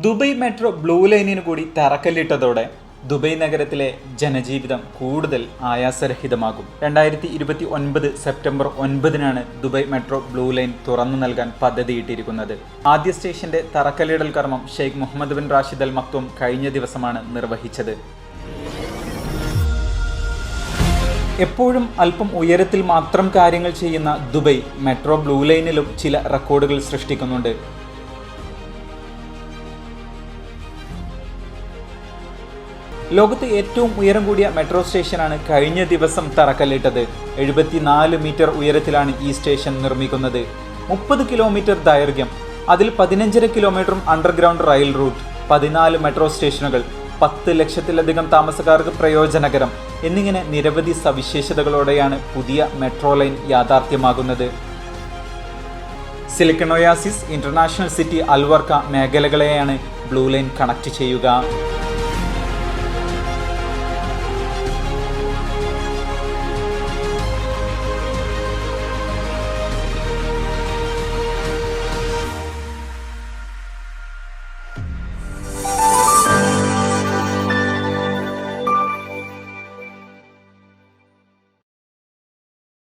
Dubai metro blue ലൈനിന് കൂടി തറക്കല്ലിട്ടതോടെ Dubai നഗരത്തിലെ ജനജീവിതം കൂടുതൽ ആയാസരഹിതമാകും. 2029 സെപ്റ്റംബർ 9-നാണ് ദുബൈ മെട്രോ ബ്ലൂ ലൈൻ തുറന്നു നൽകാൻ പദ്ധതിയിട്ടിരിക്കുന്നത്. ആദ്യ സ്റ്റേഷന്റെ തറക്കല്ലിടൽ കർമ്മം Sheikh Mohammed bin Rashid Al Maktoum കഴിഞ്ഞ ദിവസമാണ് നിർവഹിച്ചത്. എപ്പോഴും അല്പം ഉയരത്തിൽ മാത്രം കാര്യങ്ങൾ ചെയ്യുന്ന ദുബൈ മെട്രോ ബ്ലൂ ലൈനിലും ചില റെക്കോർഡുകൾ സൃഷ്ടിക്കുന്നുണ്ട്. ലോകത്ത് ഏറ്റവും ഉയരം കൂടിയ മെട്രോ സ്റ്റേഷനാണ് കഴിഞ്ഞ ദിവസം തറക്കല്ലിട്ടത്. 74 മീറ്റർ ഉയരത്തിലാണ് ഈ സ്റ്റേഷൻ നിർമ്മിക്കുന്നത്. 30 കിലോമീറ്റർ ദൈർഘ്യം, അതിൽ 15.5 കിലോമീറ്ററും അണ്ടർഗ്രൗണ്ട് റെയിൽ റൂട്ട്, 14 മെട്രോ സ്റ്റേഷനുകൾ, 10 ലക്ഷത്തിലധികം താമസക്കാർക്ക് പ്രയോജനകരം എന്നിങ്ങനെ നിരവധി സവിശേഷതകളോടെയാണ് പുതിയ മെട്രോ ലൈൻ യാഥാർത്ഥ്യമാകുന്നത്. Silicon Oasis, International City, Al Warqa മേഖലകളെയാണ് ബ്ലൂ ലൈൻ കണക്ട് ചെയ്യുക.